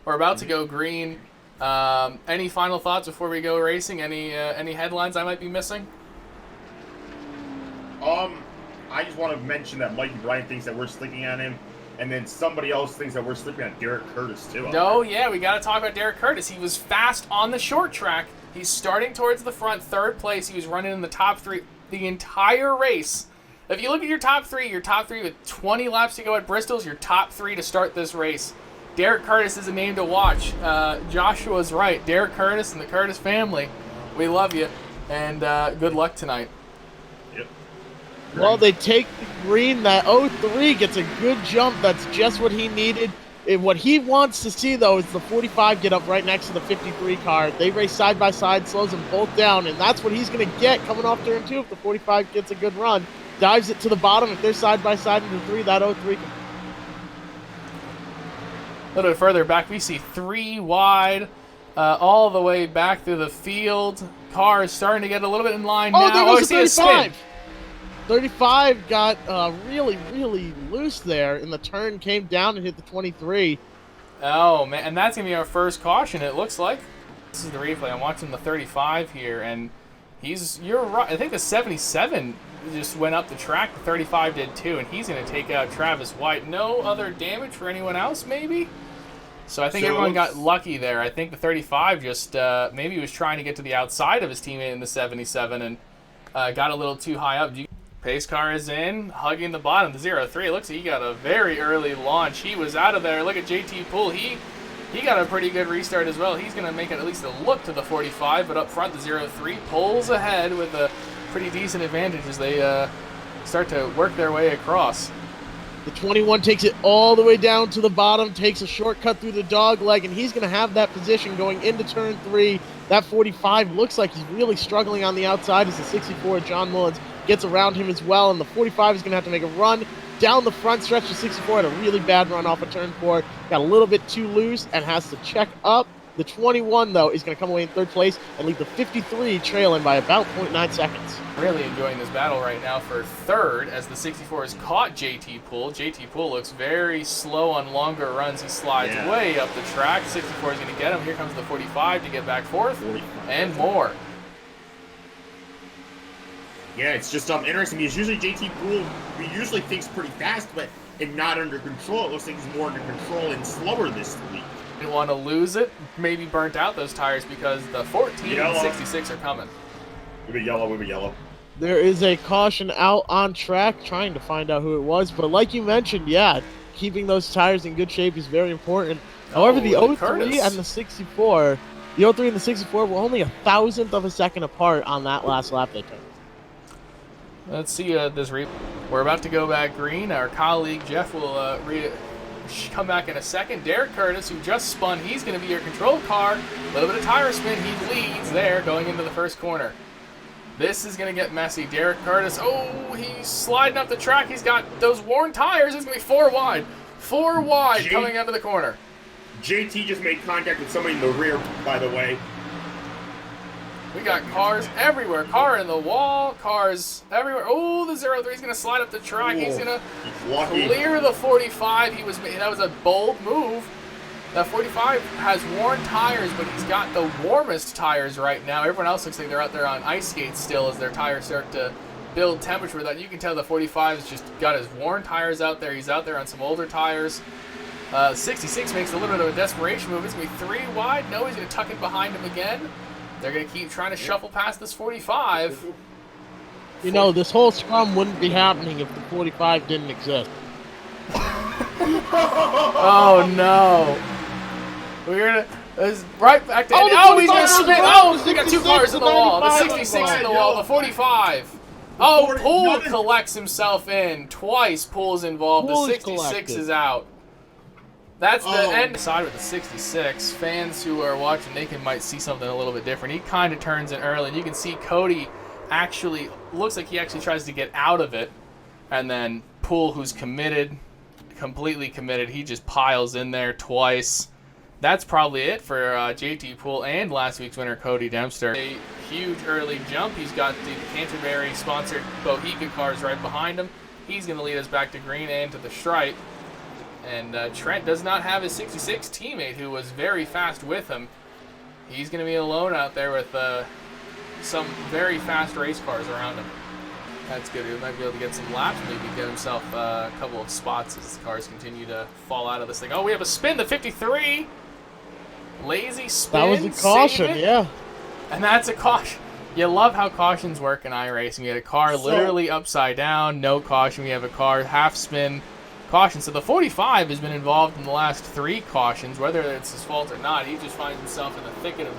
We're about to go green. Any final thoughts before we go racing? Any headlines I might be missing? I just want to mention that Mikey Bryan thinks that we're sleeping on him, and then somebody else thinks that we're sleeping on Derek Curtis too. No, yeah, we got to talk about Derek Curtis. He was fast on the short track. He's starting towards the front, third place. He was running in the top three the entire race. If you look at your top three with 20 laps to go at Bristol's your top three to start this race. Derek Curtis is a name to watch. Joshua's right. Derek Curtis and the Curtis family, we love you, and good luck tonight. Yep. Well, they take the green. That 03 gets a good jump. That's just what he needed. And what he wants to see, though, is the 45 get up right next to the 53 car. They race side by side, slows them both down, and that's what he's going to get coming off turn 2 if the 45 gets a good run. Dives it to the bottom. If they're side by side in the 3, that 03 can. A little bit further back, we see 3 wide, all the way back through the field. Car is starting to get a little bit in line now. There goes see a spin. 35 got really, really loose there, and the turn came down and hit the 23. Oh, man, and that's going to be our first caution, it looks like. This is the replay. I'm watching the 35 here, and you're right. I think the 77 just went up the track. The 35 did too, and he's going to take out Travis White. No other damage for anyone else, maybe? So I think everyone got lucky there. I think the 35 just maybe he was trying to get to the outside of his teammate in the 77 and got a little too high up. Pace car is in, hugging the bottom. The 03, it looks like he got a very early launch. He was out of there. Look at JT Poole. He got a pretty good restart as well. He's going to make it at least a look to the 45, but up front, the 03 pulls ahead with a pretty decent advantage as they start to work their way across. The 21 takes it all the way down to the bottom, takes a shortcut through the dog leg, and he's going to have that position going into turn 3. That 45 looks like he's really struggling on the outside as the 64, John Mullins, gets around him as well, and the 45 is going to have to make a run down the front stretch. The 64 had a really bad run off of turn 4, got a little bit too loose and has to check up. The 21, though, is going to come away in third place and leave the 53 trailing by about 0.9 seconds. Really enjoying this battle right now for third as the 64 has caught JT Poole. JT Poole looks very slow on longer runs. He slides way up the track. 64 is going to get him. Here comes the 45 to get back fourth and more. Yeah, it's just interesting because usually JT Poole, we usually thinks pretty fast, but if not under control, it looks like he's more under control and slower this week. Didn't want to lose it, maybe burnt out those tires because the 14 and 66 are coming. We be yellow. There is a caution out on track, trying to find out who it was, but like you mentioned, yeah, keeping those tires in good shape is very important. However, the 03 and the 64, the 03 and the 64 were only 1,000th of a second apart on that last lap they took. Let's see this replay. We're about to go back green. Our colleague Jeff will come back in a second. Derek Curtis, who just spun, he's going to be your control car. A little bit of tire spin. He leads there going into the first corner. This is going to get messy. Derek Curtis, he's sliding up the track. He's got those worn tires. It's going to be 4 wide. 4 wide coming out of the corner. JT just made contact with somebody in the rear, by the way. We got cars everywhere. Car in the wall, cars everywhere. Oh, the 03 is going to slide up the track. He's going to clear the 45. That was a bold move. That 45 has worn tires, but he's got the warmest tires right now. Everyone else looks like they're out there on ice skates still as their tires start to build temperature. That you can tell the 45 has just got his worn tires out there. He's out there on some older tires. 66 makes a little bit of a desperation move. It's going to be 3 wide. No, he's going to tuck it behind him again. They're going to keep trying to shuffle past this 45. You know, this whole scrum wouldn't be happening if the 45 didn't exist. Oh, no. We're going to... right back to... he's going to spin. We got 2 cars in the wall. The 66 in the wall. The 45. Poole collects himself in. Twice Poole's involved. The 66 is out. That's the end side with the 66. Fans who are watching, they might see something a little bit different. He kind of turns in early, and you can see Cody actually, looks like he actually tries to get out of it. And then Poole, who's committed, completely committed, he just piles in there twice. that's probably it for JT Poole and last week's winner, Cody Dempster. A huge early jump. He's got the Canterbury-sponsored Bohica cars right behind him. He's going to lead us back to green and to the stripe. And Trent does not have his 66 teammate, who was very fast with him. He's going to be alone out there with some very fast race cars around him. That's good. He might be able to get some laps, maybe get himself a couple of spots as the cars continue to fall out of this thing. Oh, we have a spin, the 53. Lazy spin. That was a caution, yeah. And that's a caution. You love how cautions work in iRacing. We had a car literally upside down, no caution. We have a car half spin, caution. So the 45 has been involved in the last 3 cautions, whether it's his fault or not. He just finds himself in the thicket of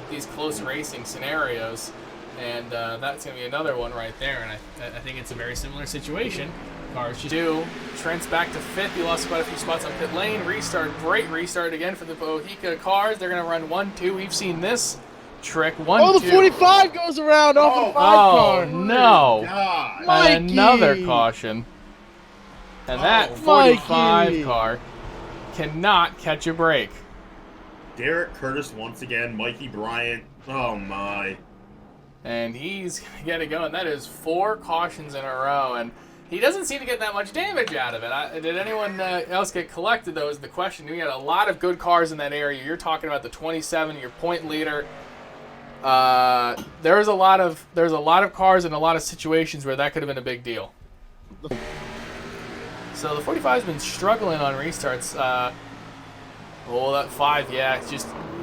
these close racing scenarios. And that's going to be another one right there. And I think it's a very similar situation. Cars just do. Trent's back to 5th. He lost quite a few spots on pit lane. Restart. Great restart again for the Bohica cars. They're going to run 1-2. We've seen this trick. 1-2. Oh, the 45 goes around off the 5 car. Oh, no. God. Another caution. And that 45 car cannot catch a break. Derek Curtis once again. Mikey Bryant. Oh, my. And he's going to go, and that is 4 cautions in a row. And he doesn't seem to get that much damage out of it. Did anyone else get collected, though, is the question. We had a lot of good cars in that area. You're talking about the 27, your point leader. There's a lot of cars and a lot of situations where that could have been a big deal. So the 45's been struggling on restarts. That 5, yeah, it's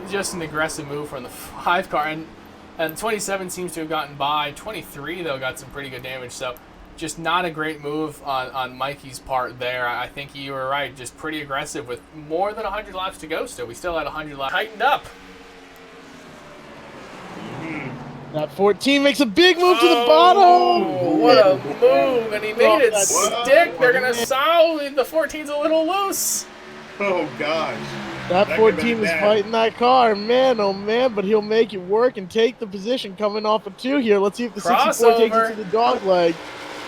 just an aggressive move from the 5 car. And 27 seems to have gotten by. 23, though, got some pretty good damage. So just not a great move on Mikey's part there. I think you were right. Just pretty aggressive with more than 100 laps to go still. We still had 100 laps. Tightened up. That 14 makes a big move to the bottom. What a move. And he made it stick. They're going to solve. The 14's a little loose. Oh, gosh. That 14 is fighting that car, man, oh man, but he'll make it work and take the position coming off of 2 here. Let's see if the 64 takes it to the dog leg.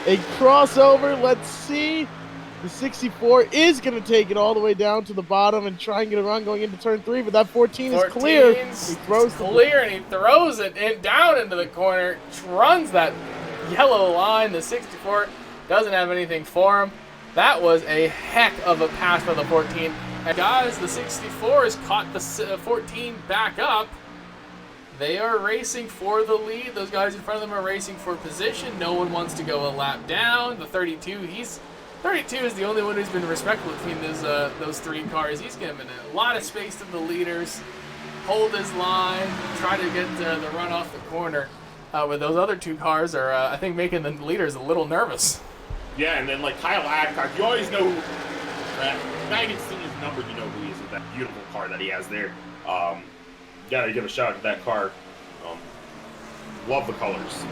A crossover, let's see. The 64 is going to take it all the way down to the bottom and try and get a run going into turn 3, but that 14 is clear. He throws clear, and he throws it down into the corner, runs that yellow line. The 64 doesn't have anything for him. That was a heck of a pass for the 14. And guys, the 64 has caught the 14 back up. They are racing for the lead. Those guys in front of them are racing for position. No one wants to go a lap down. The 32 is the only one who's been respectful between those 3 cars. He's given a lot of space to the leaders, hold his line, try to get the run off the corner. Where those other 2 cars are, I think, making the leaders a little nervous. Yeah, and then like Kyle Adcock, you always know who. Not even seeing his number, you know who he is with that beautiful car that he has there. Gotta give a shout out to that car. Love the colors.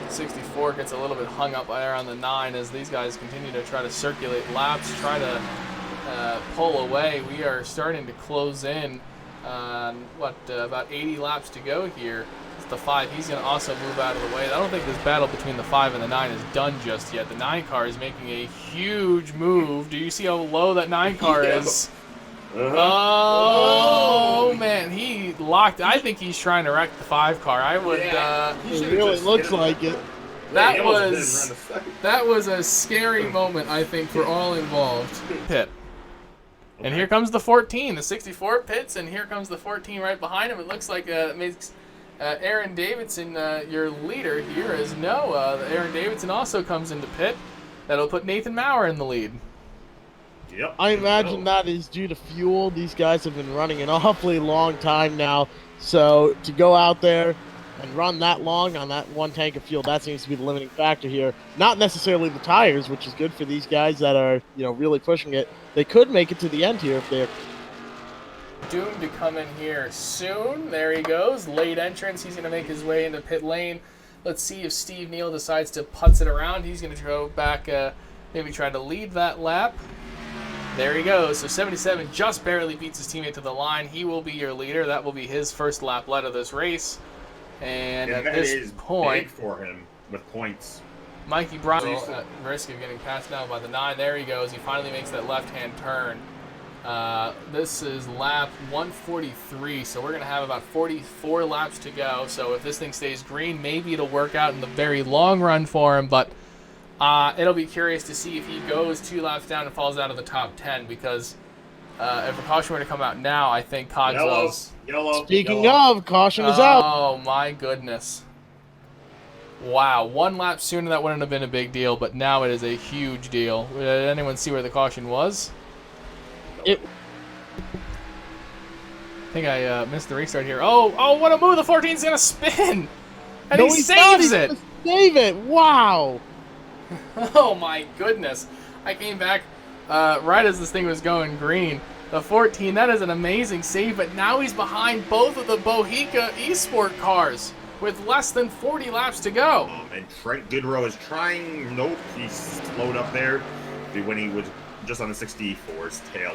'64 gets a little bit hung up there on the 9 as these guys continue to try to circulate laps, try to pull away. We are starting to close in on about 80 laps to go here. The 5, he's going to also move out of the way. I don't think this battle between the 5 and the 9 is done just yet. The 9 car is making a huge move. Do you see how low that 9 car is? Oh, man, he locked. I think he's trying to wreck the 5 car. I would. It really looks like it. That was a scary moment, I think, for all involved. Pit. And here comes the 14. The 64 pits, and here comes the 14 right behind him. It looks like it makes Aaron Davidson, your leader here, is Noah. Aaron Davidson also comes into pit. That'll put Nathan Maurer in the lead. Yep. I imagine that is due to fuel. These guys have been running an awfully long time now. So to go out there and run that long on that 1 tank of fuel, that seems to be the limiting factor here. Not necessarily the tires, which is good for these guys that are, really pushing it. They could make it to the end here if they're doomed to come in here soon. There he goes. Late entrance. He's going to make his way into pit lane. Let's see if Steve Neal decides to putz it around. He's going to go back, maybe try to lead that lap. There he goes. So 77 just barely beats his teammate to the line. He will be your leader. That will be his first lap led of this race. And at this point, big for him with points. Mikey Brown at risk of getting passed down by the 9. There he goes. He finally makes that left-hand turn. This is lap 143, so we're going to have about 44 laps to go. So if this thing stays green, maybe it'll work out in the very long run for him, but it'll be curious to see if he goes 2 laps down and falls out of the top 10, because if a caution were to come out now, I think Cogswell's... Yellow. Speaking of, caution is out. Oh, my goodness. Wow, 1 lap sooner, that wouldn't have been a big deal, but now it is a huge deal. Did anyone see where the caution was? I think I missed the restart here. Oh, what a move! The 14's gonna spin, and he saves it. Save it! Wow! Oh my goodness! I came back right as this thing was going green. The 14, that is an amazing save, but now he's behind both of the Bohica Esport cars with less than 40 laps to go. And Trent Goodrow is trying. Nope, he's slowed up there when he was just on the 64's tail.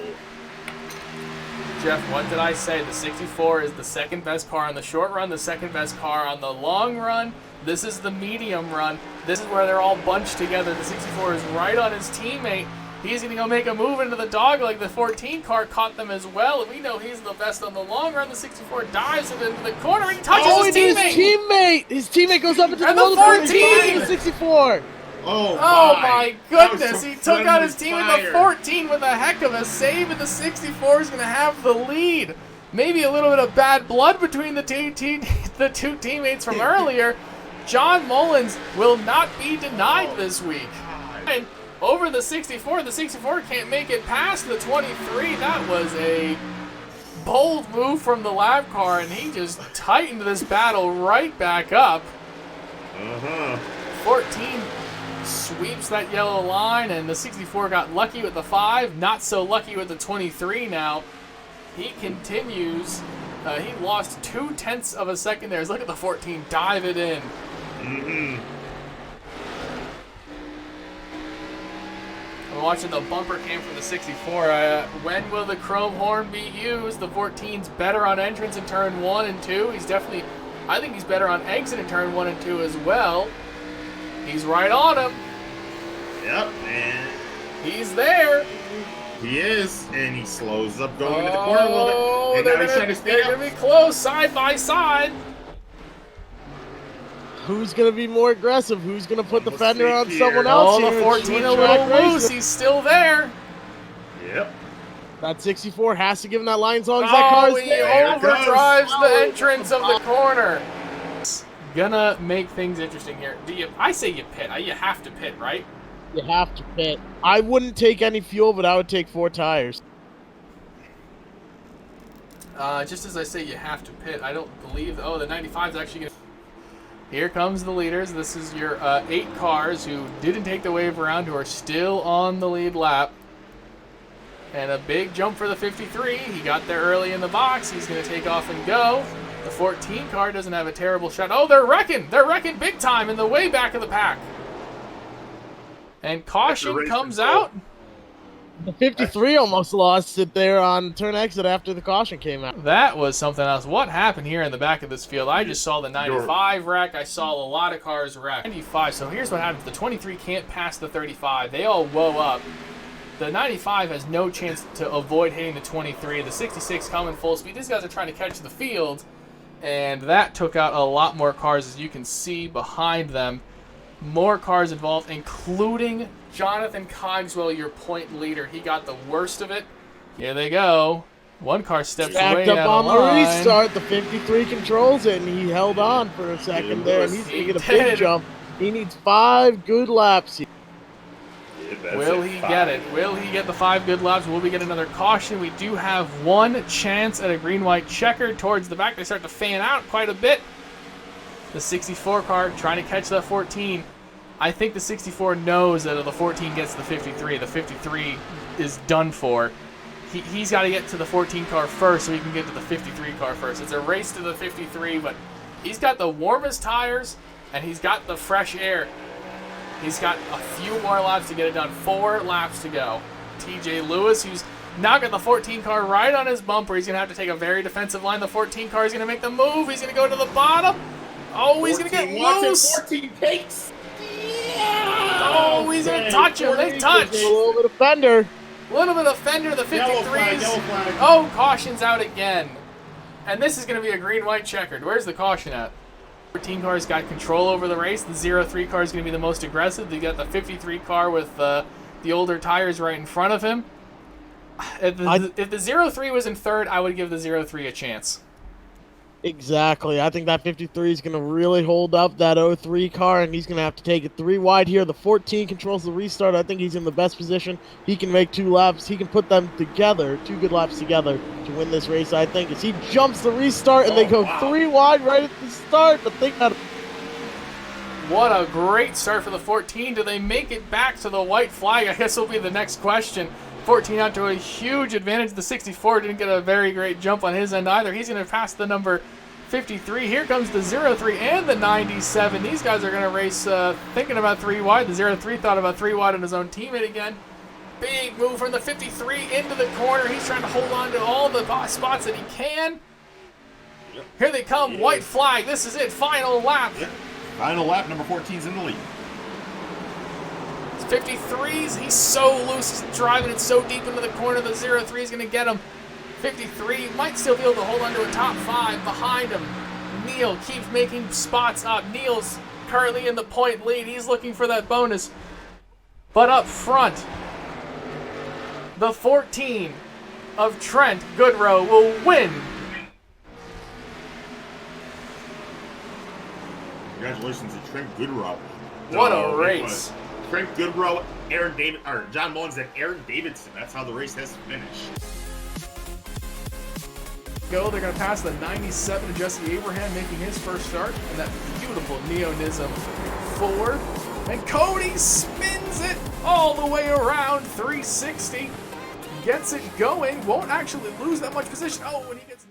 Jeff, what did I say? The 64 is the second best car on the short run, the second best car on the long run. This is the medium run. This is where they're all bunched together. The 64 is right on his teammate. He's going to go make a move into the dogleg. The 14 car caught them as well. We know he's the best on the long run. The 64 dives into the corner and he touches his teammate. His teammate goes up into and the 14. The 64. Oh my goodness, he took out his team with the 14 with a heck of a save, and the 64 is going to have the lead. Maybe a little bit of bad blood between the two teammates from earlier. John Mullins will not be denied this week. And over the 64 can't make it past the 23. That was a bold move from the lab car, and he just tightened this battle right back up. 14 sweeps that yellow line, and the 64 got lucky with the 5, not so lucky with the 23 now. He continues. He lost 0.2 of a second there. Look at the 14 dive it in. I'm watching the bumper cam from the 64. When will the chrome horn be used? The 14's better on entrance in turn 1 and 2. He's definitely, I think he's better on exit in turn 1 and 2 as well. He's right on him. Yep, and he's there. He is, and he slows up going into the corner a little bit. And they're gonna be close, side by side. Who's gonna be more aggressive? Who's gonna put the fender on someone else? Oh, the 14 a little loose. He's still there. Yep. That 64 has to give him that line as long as that car's there. He overdrives the entrance of the corner. Gonna make things interesting here. I say you pit. You have to pit, right? You have to pit. I wouldn't take any fuel, but I would take 4 tires. Just as I say you have to pit, I don't believe... Oh, the 95's actually going to... Here comes the leaders. This is your 8 cars who didn't take the wave around, who are still on the lead lap. And a big jump for the 53. He got there early in the box. He's going to take off and go. The 14 car doesn't have a terrible shot. Oh, they're wrecking. They're wrecking big time in the way back of the pack. And caution comes out. The 53 almost lost it there on turn exit after the caution came out. That was something else. What happened here in the back of this field? I just saw the 95 wreck. I saw a lot of cars wreck. 95, so here's what happens. The 23 can't pass the 35. They all woe up. The 95 has no chance to avoid hitting the 23. The 66 coming full speed. These guys are trying to catch the field. And that took out a lot more cars, as you can see behind them. More cars involved, including Jonathan Cogswell, your point leader. He got the worst of it. Here they go. One car steps way up out on of line. the restart. The 53 controls it, and he held on for a second there, and he's going to get a big jump. He needs 5 good laps. Will he get it? Will he get the 5 good laps? Will we get another caution? We do have one chance at a green-white checker towards the back. They start to fan out quite a bit. The 64 car trying to catch that 14. I think the 64 knows that if the 14 gets the 53, the 53 is done for. He's got to get to the 14 car first so he can get to the 53 car first. It's a race to the 53, but he's got the warmest tires and he's got the fresh air. He's got a few more laps to get it done. 4 laps to go. TJ Lewis, who's now got the 14 car right on his bumper. He's going to have to take a very defensive line. The 14 car is going to make the move. He's going to go to the bottom. Oh, he's going to get loose. 14 takes. Yeah! Oh, he's going to touch him. They touch. A little bit of fender. A little bit of fender, the 53s. Yellow flag. Oh, caution's out again. And this is going to be a green-white checkered. Where's the caution at? 14 car's got control over the race. The 03 car is going to be the most aggressive. They got the 53 car with the older tires right in front of him. If the 03 was in third, I would give the 03 a chance. Exactly. I think that 53 is going to really hold up that 03 car, and he's going to have to take it 3 wide here. The 14 controls the restart. I think he's in the best position. He can make 2 laps. He can put them together, 2 good laps together to win this race, I think, as he jumps the restart, and they go 3 wide right at the start. But think about it. What a great start for the 14. Do they make it back to the white flag? I guess will be the next question. 14 out to a huge advantage. The 64 didn't get a very great jump on his end either. He's going to pass the number 53. Here comes the 03 and the 97. These guys are going to race thinking about 3 wide. The 03 thought about 3 wide on his own teammate again. Big move from the 53 into the corner. He's trying to hold on to all the spots that he can. Yep. Here they come. White flag. This is it. Final lap. Yep. Final lap. Number 14's in the lead. 53s, he's so loose, he's driving it so deep into the corner, the 03 is going to get him. 53 might still be able to hold on to a top 5 behind him. Neal keeps making spots up. Neal's currently in the point lead. He's looking for that bonus. But up front, the 14 of Trent Goodrow will win. Congratulations to Trent Goodrow. What a race. Trent Goodrow, John Mullins, and Aaron Davidson. That's how the race has finished. They're going to pass the 97 to Jesse Abraham, making his first start, and that beautiful Neonism 4. And Cody spins it all the way around 360, gets it going, won't actually lose that much position. Oh, when he gets